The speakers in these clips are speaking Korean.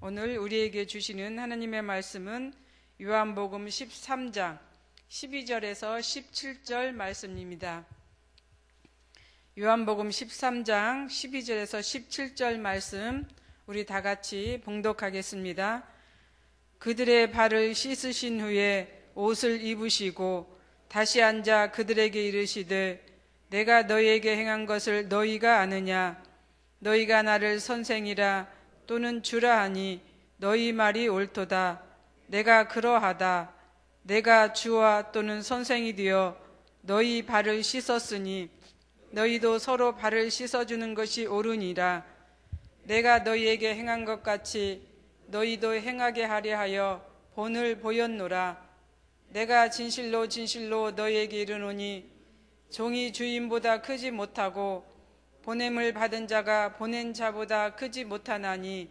오늘 우리에게 주시는 하나님의 말씀은 요한복음 13장 12절에서 17절 말씀입니다. 요한복음 13장 12절에서 17절 말씀 우리 다 같이 봉독하겠습니다. 그들의 발을 씻으신 후에 옷을 입으시고 다시 앉아 그들에게 이르시되 내가 너희에게 행한 것을 너희가 아느냐? 너희가 나를 선생이라 또는 주라 하니 너희 말이 옳도다. 내가 그러하다. 내가 주와 또는 선생이 되어 너희 발을 씻었으니 너희도 서로 발을 씻어주는 것이 옳으니라. 내가 너희에게 행한 것 같이 너희도 행하게 하려 하여 본을 보였노라. 내가 진실로 진실로 너희에게 이르노니 종이 주인보다 크지 못하고 보냄을 받은 자가 보낸 자보다 크지 못하나니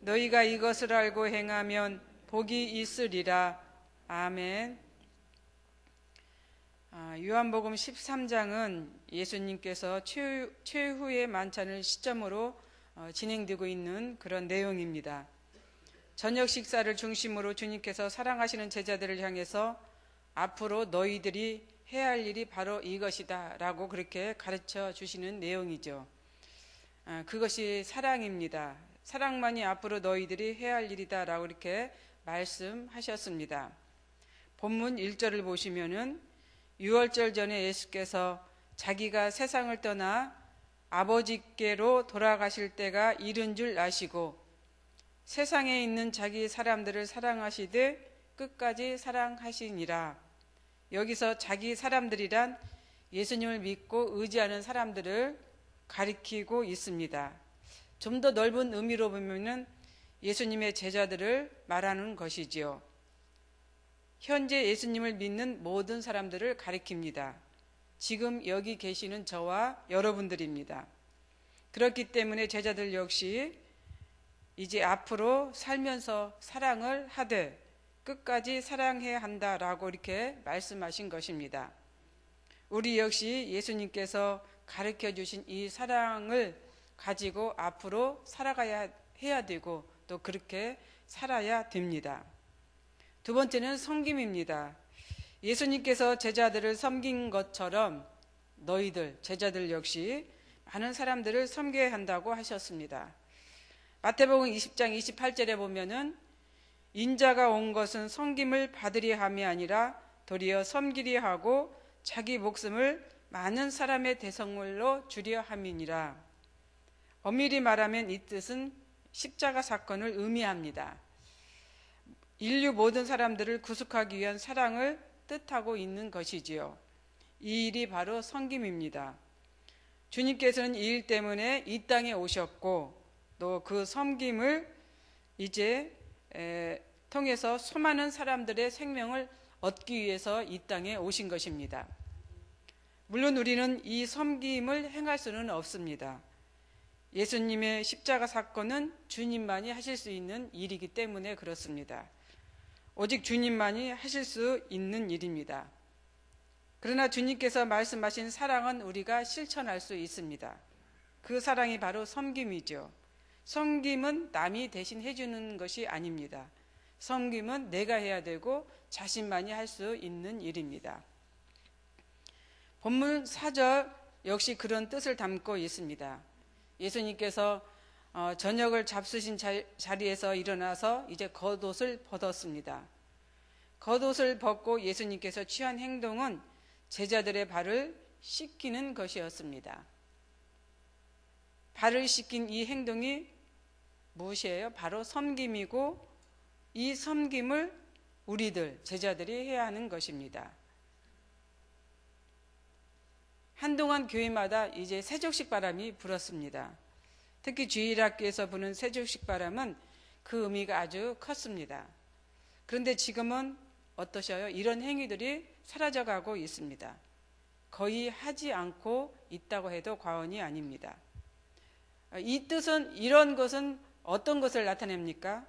너희가 이것을 알고 행하면 복이 있으리라. 아멘. 요한복음 13장은 예수님께서 최후의 만찬을 시점으로 진행되고 있는 그런 내용입니다. 저녁 식사를 중심으로 주님께서 사랑하시는 제자들을 향해서 앞으로 너희들이 해야 할 일이 바로 이것이다 라고 그렇게 가르쳐 주시는 내용이죠. 그것이 사랑입니다. 사랑만이 앞으로 너희들이 해야 할 일이다 라고 이렇게 말씀하셨습니다. 본문 1절을 보시면은 유월절 전에 예수께서 자기가 세상을 떠나 아버지께로 돌아가실 때가 이른 줄 아시고 세상에 있는 자기 사람들을 사랑하시되 끝까지 사랑하시니라. 여기서 자기 사람들이란 예수님을 믿고 의지하는 사람들을 가리키고 있습니다. 좀 더 넓은 의미로 보면은 예수님의 제자들을 말하는 것이지요. 현재 예수님을 믿는 모든 사람들을 가리킵니다. 지금 여기 계시는 저와 여러분들입니다. 그렇기 때문에 제자들 역시 이제 앞으로 살면서 사랑을 하되 끝까지 사랑해야 한다라고 이렇게 말씀하신 것입니다. 우리 역시 예수님께서 가르쳐 주신 이 사랑을 가지고 앞으로 살아가야 해야 되고 또 그렇게 살아야 됩니다. 두 번째는 섬김입니다. 예수님께서 제자들을 섬긴 것처럼 너희들 제자들 역시 많은 사람들을 섬겨야 한다고 하셨습니다. 마태복음 20장 28절에 보면은 인자가 온 것은 섬김을 받으려 함이 아니라 도리어 섬기려 하고 자기 목숨을 많은 사람의 대성물로 주려 함이니라. 엄밀히 말하면 이 뜻은 십자가 사건을 의미합니다. 인류 모든 사람들을 구속하기 위한 사랑을 뜻하고 있는 것이지요. 이 일이 바로 섬김입니다. 주님께서는 이 일 때문에 이 땅에 오셨고 또 그 섬김을 이제 통해서 수많은 사람들의 생명을 얻기 위해서 이 땅에 오신 것입니다. 물론 우리는 이 섬김을 행할 수는 없습니다. 예수님의 십자가 사건은 주님만이 하실 수 있는 일이기 때문에 그렇습니다. 오직 주님만이 하실 수 있는 일입니다. 그러나 주님께서 말씀하신 사랑은 우리가 실천할 수 있습니다. 그 사랑이 바로 섬김이죠. 섬김은 남이 대신 해주는 것이 아닙니다. 섬김은 내가 해야 되고 자신만이 할 수 있는 일입니다. 본문 4절 역시 그런 뜻을 담고 있습니다. 예수님께서 저녁을 잡수신 자리에서 일어나서 이제 겉옷을 벗었습니다. 겉옷을 벗고 예수님께서 취한 행동은 제자들의 발을 씻기는 것이었습니다. 발을 씻긴 이 행동이 무엇이에요? 바로 섬김이고 이 섬김을 우리들 제자들이 해야 하는 것입니다. 한동안 교회마다 이제 세족식 바람이 불었습니다. 특히 주일학교에서 부는 세족식 바람은 그 의미가 아주 컸습니다. 그런데 지금은 어떠셔요? 이런 행위들이 사라져가고 있습니다. 거의 하지 않고 있다고 해도 과언이 아닙니다. 이 뜻은 이런 것은 어떤 것을 나타냅니까?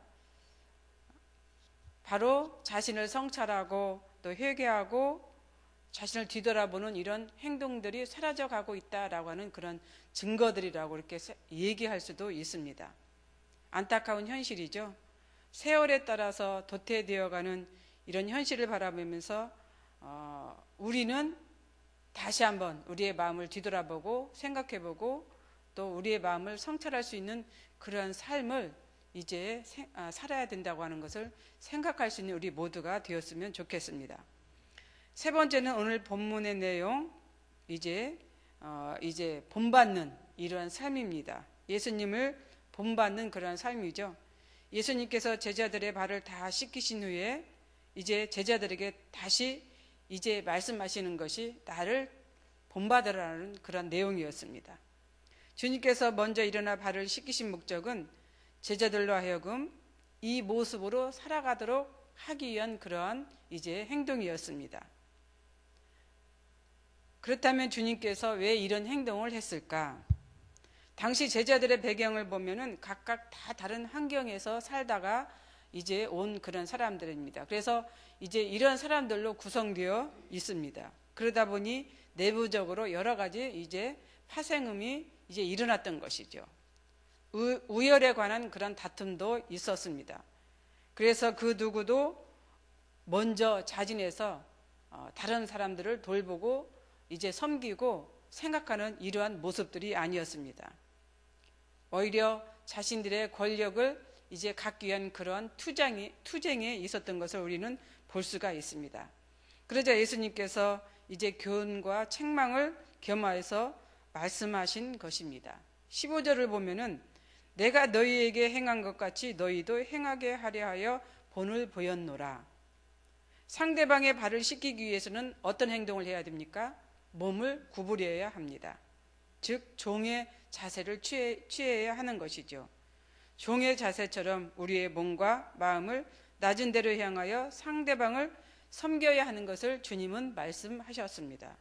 바로 자신을 성찰하고 또 회개하고 자신을 뒤돌아보는 이런 행동들이 사라져가고 있다라고 하는 그런 증거들이라고 이렇게 얘기할 수도 있습니다. 안타까운 현실이죠. 세월에 따라서 도태되어가는 이런 현실을 바라보면서 우리는 다시 한번 우리의 마음을 뒤돌아보고 생각해보고 또 우리의 마음을 성찰할 수 있는 그런 삶을 이제 살아야 된다고 하는 것을 생각할 수 있는 우리 모두가 되었으면 좋겠습니다. 세 번째는 오늘 본문의 내용, 이제 본받는 이러한 삶입니다. 예수님을 본받는 그러한 삶이죠. 예수님께서 제자들의 발을 다 씻기신 후에 이제 제자들에게 다시 이제 말씀하시는 것이 나를 본받으라는 그런 내용이었습니다. 주님께서 먼저 일어나 발을 씻기신 목적은 제자들로 하여금 이 모습으로 살아가도록 하기 위한 그러한 이제 행동이었습니다. 그렇다면 주님께서 왜 이런 행동을 했을까? 당시 제자들의 배경을 보면은 각각 다 다른 환경에서 살다가 이제 온 그런 사람들입니다. 그래서 이제 이런 사람들로 구성되어 있습니다. 그러다 보니 내부적으로 여러 가지 이제 파생음이 이제 일어났던 것이죠. 우열에 관한 그런 다툼도 있었습니다. 그래서 그 누구도 먼저 자진해서 다른 사람들을 돌보고 이제 섬기고 생각하는 이러한 모습들이 아니었습니다. 오히려 자신들의 권력을 이제 갖기 위한 그런 투쟁에 있었던 것을 우리는 볼 수가 있습니다. 그러자 예수님께서 이제 교훈과 책망을 겸하여서 말씀하신 것입니다. 15절을 보면은 내가 너희에게 행한 것 같이 너희도 행하게 하려 하여 본을 보였노라. 상대방의 발을 씻기기 위해서는 어떤 행동을 해야 됩니까? 몸을 구부려야 합니다. 즉 종의 자세를 취해야 하는 것이죠. 종의 자세처럼 우리의 몸과 마음을 낮은 데로 향하여 상대방을 섬겨야 하는 것을 주님은 말씀하셨습니다.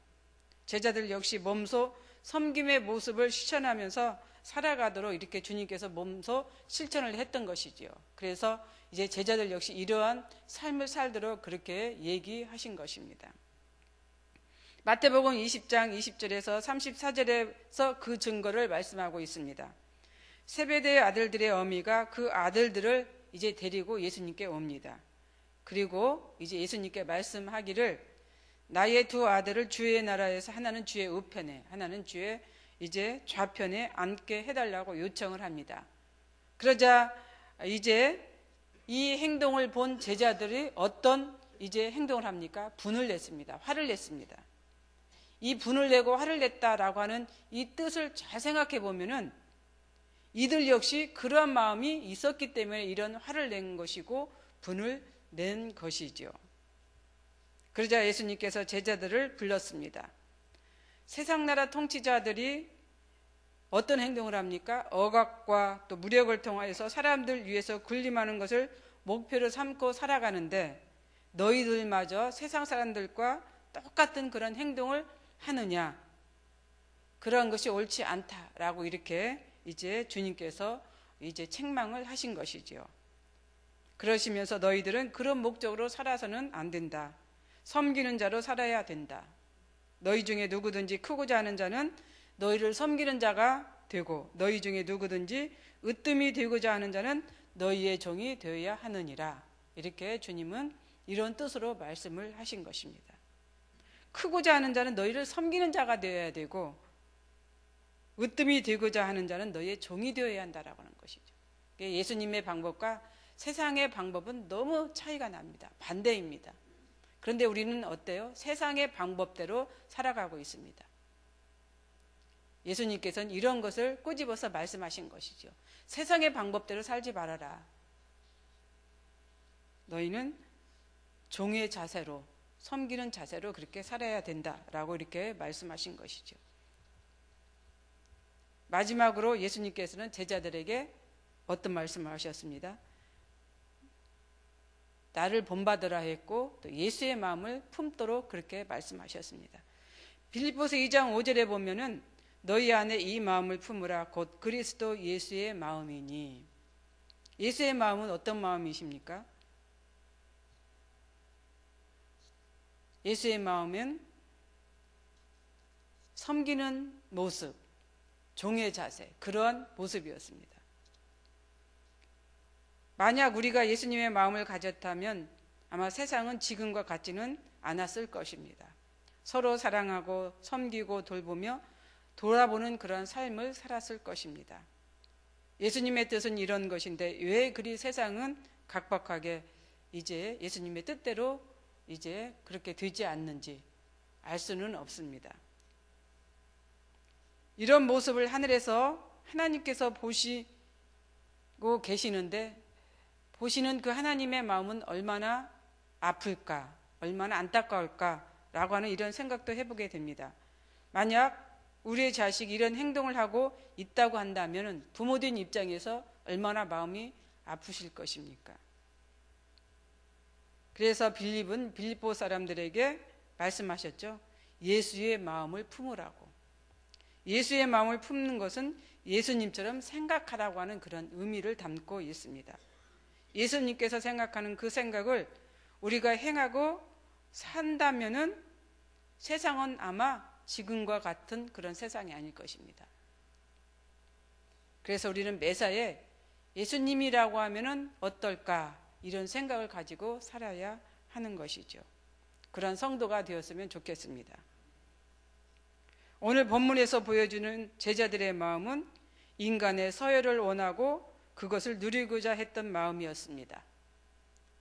제자들 역시 몸소 섬김의 모습을 실천하면서 살아가도록 이렇게 주님께서 몸소 실천을 했던 것이지요. 그래서 이제 제자들 역시 이러한 삶을 살도록 그렇게 얘기하신 것입니다. 마태복음 20장 20절에서 34절에서 그 증거를 말씀하고 있습니다. 세베대의 아들들의 어미가 그 아들들을 이제 데리고 예수님께 옵니다. 그리고 이제 예수님께 말씀하기를 나의 두 아들을 주의 나라에서 하나는 주의 우편에 하나는 주의 이제 좌편에 앉게 해달라고 요청을 합니다. 그러자 이제 이 행동을 본 제자들이 어떤 이제 행동을 합니까? 분을 냈습니다. 화를 냈습니다. 이 분을 내고 화를 냈다라고 하는 이 뜻을 잘 생각해 보면은 이들 역시 그러한 마음이 있었기 때문에 이런 화를 낸 것이고 분을 낸 것이죠. 그러자 예수님께서 제자들을 불렀습니다. 세상 나라 통치자들이 어떤 행동을 합니까? 억압과 또 무력을 통하여서 사람들 위해서 군림하는 것을 목표로 삼고 살아가는데 너희들마저 세상 사람들과 똑같은 그런 행동을 하느냐? 그런 것이 옳지 않다라고 이렇게 이제 주님께서 이제 책망을 하신 것이지요. 그러시면서 너희들은 그런 목적으로 살아서는 안 된다. 섬기는 자로 살아야 된다. 너희 중에 누구든지 크고자 하는 자는 너희를 섬기는 자가 되고 너희 중에 누구든지 으뜸이 되고자 하는 자는 너희의 종이 되어야 하느니라. 이렇게 주님은 이런 뜻으로 말씀을 하신 것입니다. 크고자 하는 자는 너희를 섬기는 자가 되어야 되고 으뜸이 되고자 하는 자는 너희의 종이 되어야 한다라고 하는 것이죠. 예수님의 방법과 세상의 방법은 너무 차이가 납니다. 반대입니다. 그런데 우리는 어때요? 세상의 방법대로 살아가고 있습니다. 예수님께서는 이런 것을 꼬집어서 말씀하신 것이죠. 세상의 방법대로 살지 말아라. 너희는 종의 자세로, 섬기는 자세로 그렇게 살아야 된다라고 이렇게 말씀하신 것이죠. 마지막으로 예수님께서는 제자들에게 어떤 말씀을 하셨습니다. 나를 본받으라 했고 또 예수의 마음을 품도록 그렇게 말씀하셨습니다. 빌립보서 2장 5절에 보면은 너희 안에 이 마음을 품으라 곧 그리스도 예수의 마음이니. 예수의 마음은 어떤 마음이십니까? 예수의 마음은 섬기는 모습, 종의 자세, 그러한 모습이었습니다. 만약 우리가 예수님의 마음을 가졌다면 아마 세상은 지금과 같지는 않았을 것입니다. 서로 사랑하고 섬기고 돌보며 돌아보는 그런 삶을 살았을 것입니다. 예수님의 뜻은 이런 것인데 왜 그리 세상은 각박하게 이제 예수님의 뜻대로 이제 그렇게 되지 않는지 알 수는 없습니다. 이런 모습을 하늘에서 하나님께서 보시고 계시는데 보시는 그 하나님의 마음은 얼마나 아플까, 얼마나 안타까울까라고 하는 이런 생각도 해보게 됩니다. 만약 우리의 자식이 이런 행동을 하고 있다고 한다면 부모된 입장에서 얼마나 마음이 아프실 것입니까? 그래서 빌립은 빌립보 사람들에게 말씀하셨죠. 예수의 마음을 품으라고. 예수의 마음을 품는 것은 예수님처럼 생각하라고 하는 그런 의미를 담고 있습니다. 예수님께서 생각하는 그 생각을 우리가 행하고 산다면은 세상은 아마 지금과 같은 그런 세상이 아닐 것입니다. 그래서 우리는 매사에 예수님이라고 하면은 어떨까 이런 생각을 가지고 살아야 하는 것이죠. 그런 성도가 되었으면 좋겠습니다. 오늘 본문에서 보여주는 제자들의 마음은 인간의 서열을 원하고 그것을 누리고자 했던 마음이었습니다.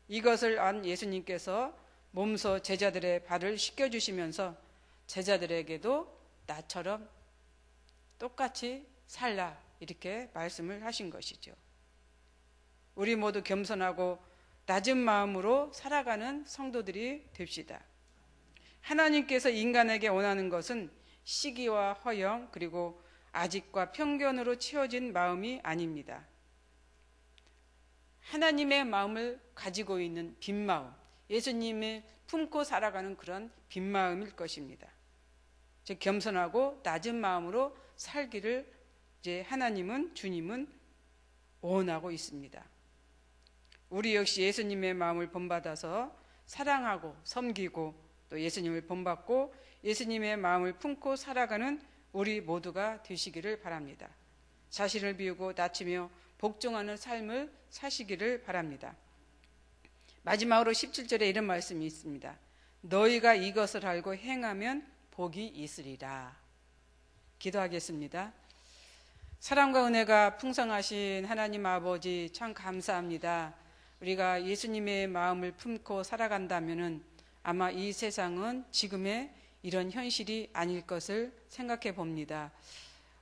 이것을 안 예수님께서 몸소 제자들의 발을 씻겨주시면서 제자들에게도 나처럼 똑같이 살라 이렇게 말씀을 하신 것이죠. 우리 모두 겸손하고 낮은 마음으로 살아가는 성도들이 됩시다. 하나님께서 인간에게 원하는 것은 시기와 허영 그리고 아직과 편견으로 채워진 마음이 아닙니다. 하나님의 마음을 가지고 있는 빈 마음, 예수님을 품고 살아가는 그런 빈 마음일 것입니다. 즉 겸손하고 낮은 마음으로 살기를 이제 하나님은 주님은 원하고 있습니다. 우리 역시 예수님의 마음을 본받아서 사랑하고 섬기고 또 예수님을 본받고 예수님의 마음을 품고 살아가는 우리 모두가 되시기를 바랍니다. 자신을 비우고 낮추며 복종하는 삶을 사시기를 바랍니다. 마지막으로 17절에 이런 말씀이 있습니다. 너희가 이것을 알고 행하면 복이 있으리라. 기도하겠습니다. 사랑과 은혜가 풍성하신 하나님 아버지 참 감사합니다. 우리가 예수님의 마음을 품고 살아간다면 아마 이 세상은 지금의 이런 현실이 아닐 것을 생각해 봅니다.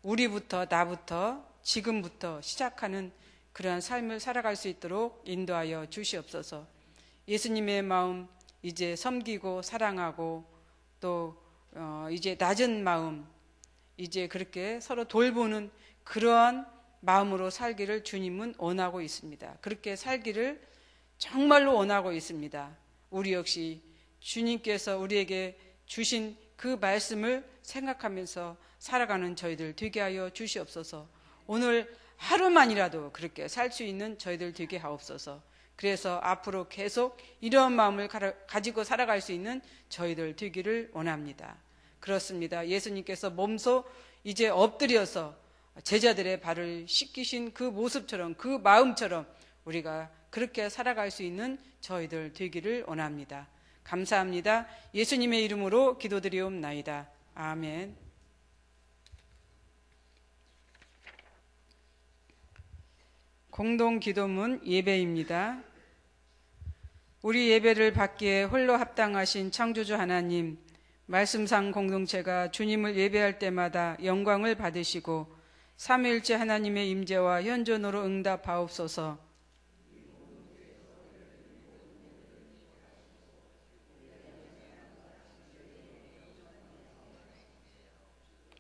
우리부터 나부터 지금부터 시작하는 그러한 삶을 살아갈 수 있도록 인도하여 주시옵소서. 예수님의 마음 이제 섬기고 사랑하고 또 이제 낮은 마음 이제 그렇게 서로 돌보는 그러한 마음으로 살기를 주님은 원하고 있습니다. 그렇게 살기를 정말로 원하고 있습니다. 우리 역시 주님께서 우리에게 주신 그 말씀을 생각하면서 살아가는 저희들 되게 하여 주시옵소서. 오늘 하루만이라도 그렇게 살 수 있는 저희들 되게 하옵소서. 그래서 앞으로 계속 이런 마음을 가지고 살아갈 수 있는 저희들 되기를 원합니다. 그렇습니다. 예수님께서 몸소 이제 엎드려서 제자들의 발을 씻기신 그 모습처럼 그 마음처럼 우리가 그렇게 살아갈 수 있는 저희들 되기를 원합니다. 감사합니다. 예수님의 이름으로 기도드리옵나이다. 아멘. 공동 기도문 예배입니다. 우리 예배를 받기에 홀로 합당하신 창조주 하나님, 말씀상 공동체가 주님을 예배할 때마다 영광을 받으시고 삼위일체 하나님의 임재와 현존으로 응답하옵소서.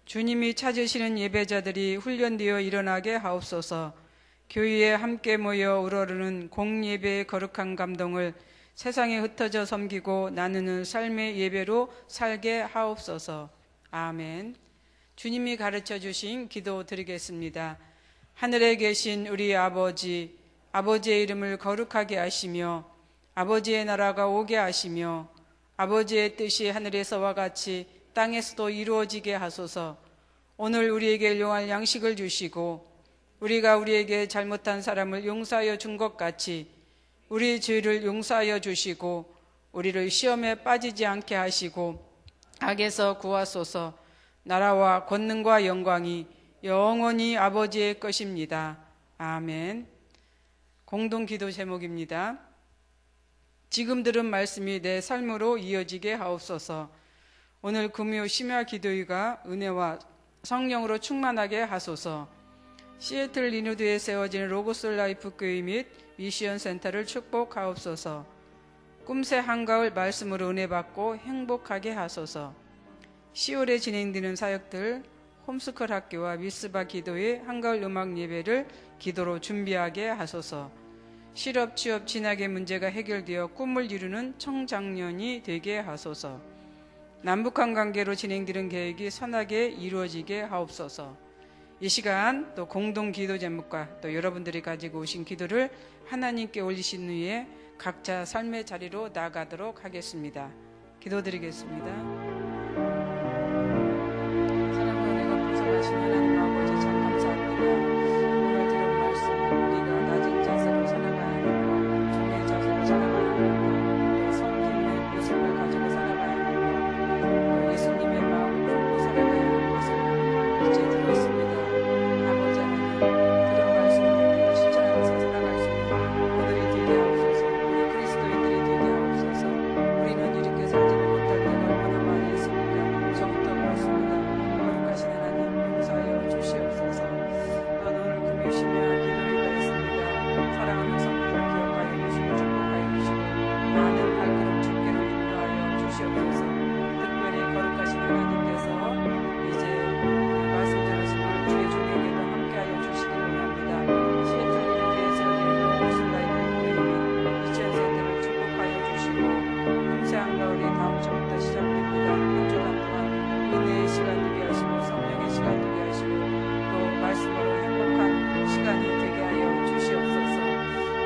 주님이 찾으시는 예배자들이 훈련되어 일어나게 하옵소서. 교회에 함께 모여 우러르는 공예배의 거룩한 감동을 세상에 흩어져 섬기고 나누는 삶의 예배로 살게 하옵소서. 아멘. 주님이 가르쳐 주신 기도 드리겠습니다. 하늘에 계신 우리 아버지, 아버지의 이름을 거룩하게 하시며 아버지의 나라가 오게 하시며 아버지의 뜻이 하늘에서와 같이 땅에서도 이루어지게 하소서. 오늘 우리에게 일용할 양식을 주시고 우리가 우리에게 잘못한 사람을 용서하여 준 것 같이 우리 죄를 용서하여 주시고 우리를 시험에 빠지지 않게 하시고 악에서 구하소서. 나라와 권능과 영광이 영원히 아버지의 것입니다. 아멘. 공동기도 제목입니다. 지금 들은 말씀이 내 삶으로 이어지게 하옵소서. 오늘 금요 심야 기도회가 은혜와 성령으로 충만하게 하소서. 시애틀 리누드에 세워진 로고스 라이프 교회 및 미션 센터를 축복하옵소서. 꿈새 한가을 말씀으로 은혜 받고 행복하게 하소서. 10월에 진행되는 사역들 홈스쿨 학교와 미스바 기도회 한가을 음악 예배를 기도로 준비하게 하소서. 실업, 취업, 진학의 문제가 해결되어 꿈을 이루는 청장년이 되게 하소서. 남북한 관계로 진행되는 계획이 선하게 이루어지게 하옵소서. 이 시간 또 공동 기도 제목과 또 여러분들이 가지고 오신 기도를 하나님께 올리신 후에 각자 삶의 자리로 나아가도록 하겠습니다. 기도드리겠습니다. 사랑과 은혜가 풍성하신 하나님 아버지 참 감사합니다. 오늘 들은 말씀 우리가 낮은 자세로 살아가야 하고 종의 자세로 살아가야 하고 또 섬김의 모습을 가지고 살아가야 하고 또 예수님의 마음을 품고 살아가야 하는 것을 이제 들었습니다. 아버지 하나님 들은 말씀을 우리가 실천하면서 살아갈 수 있는 오늘이 되게 하옵소서. 우리 그리스도인들이 되게 하옵소서. 우리는 이렇게 살지를 못할 때가 얼마나 많이 했습니까? 저부터 그렇습니다. 거룩하신 하나님 용서하여 주시옵소서. 또 오늘 금요 심야 기도회가 있습니다. 사랑하는 성도들 기억하여 주시고 축복하여 주시고 많은 발걸음 주께로 인도하여 주시옵소서. 특별히 거룩하신 하나님께서 이제 말씀 전하신 주의 종에게도 함께하여 주시기를 원합니다. 시애틀 리누드에 세워진 로고스 라이프 교회 및 미션 센터를 축복하여 주시고 금세 한가을이 다음 주부터 시작됩니다. 한 주간 동안 은혜의 시간 되게 하시고 성령의 시간 되게 하시고 또 말씀으로 행복한 시간이 되게 하여 주시옵소서.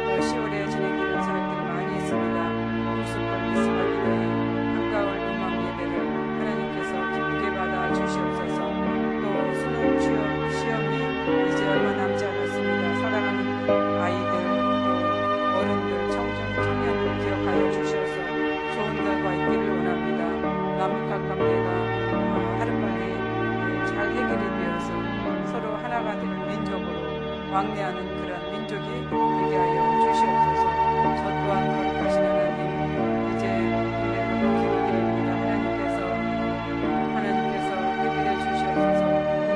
또 10월에 진행되는 사역들 많이 있습니다. 홈스쿨 미스바 기도회 한가을 음악 예배를 하나님께서 기쁘게 받아 주시옵소서. 또 수능 취업 시험이 이제 얼마 남지 않았습니다. 사랑하는 아이들 또 어른들 청년들 기억하여 주셔서 좋은 결과 있기를 원합니다. 남북한 관계가 하루빨리 잘 해결이 되어서 서로 하나가 되는 민족으로 왕래하는 그런 민족이 되게 하여 주시옵소서. 저 또한 거룩하신 하나님 이제 은혜로 기도드립니다. 하나님께서 해결해 주시옵소서.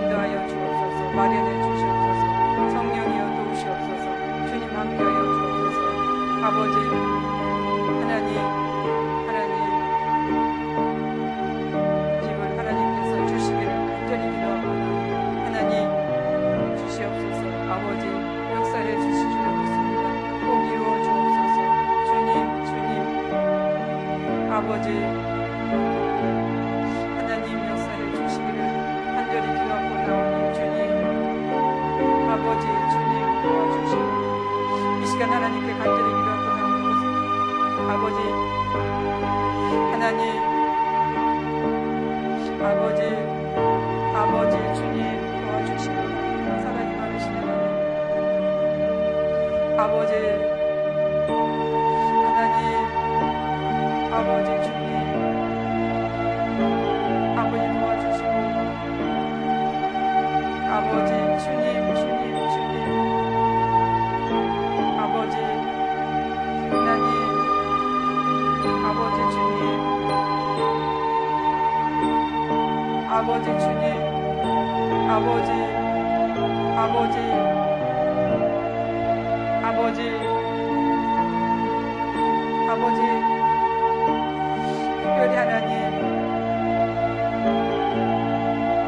인도하여 주옵소서. 마련해 주시옵소서. 성령이여 도우시옵소서. 주님 함께하여 주옵소서. 아버지 하나님 집을 하나님께서 주시기를 간절히 기도하거나 하나님 주시옵소서. 아버지 역사해 주시기를 믿습니다. 꼭 이루어 주옵소서. 주님 아버지 하나님 역사해 주시기를 간절히 기도하고 나오니 주님 아버지 주님 도와주시고 이 시간 하나님께 간절히 기도하고 나오는 것입니다. 아버지 하나님 아버지 주님 도와주시고 사랑이 많으신 하나님 아버지 하나님 아버지 주님 아버지 도와주시고 아버지 주님 아버지 하나님 아버지 주님 아버지 주님 아버지 특별히 하나님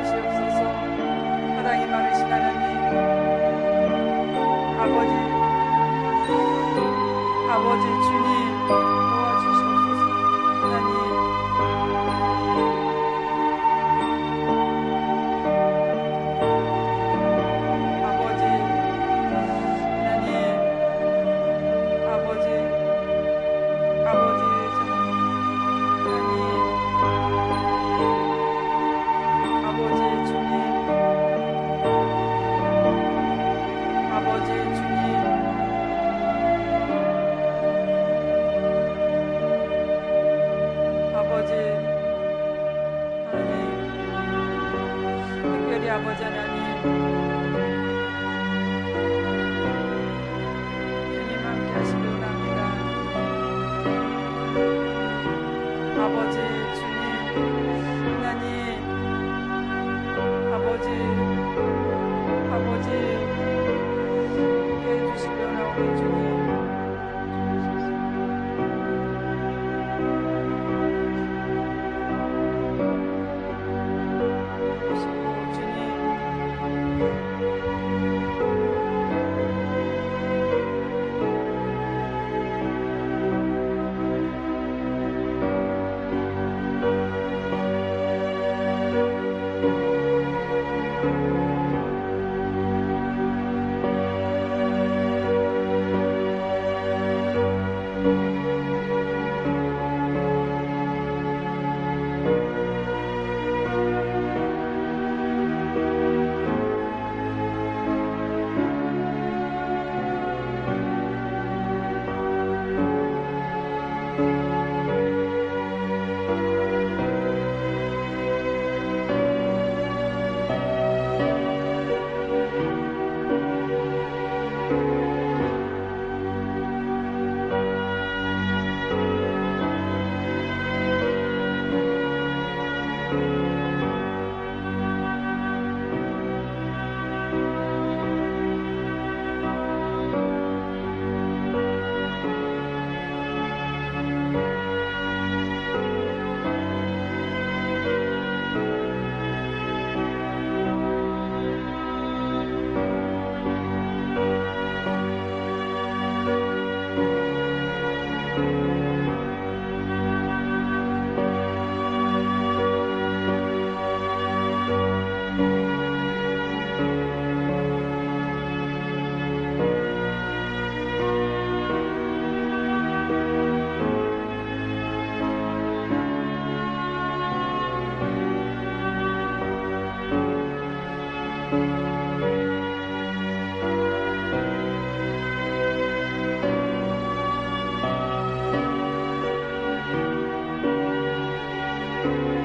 주시옵소서. 사랑이 많으신 하나님 아버지 주님 도와주시옵소서. 하나님 감사합니다.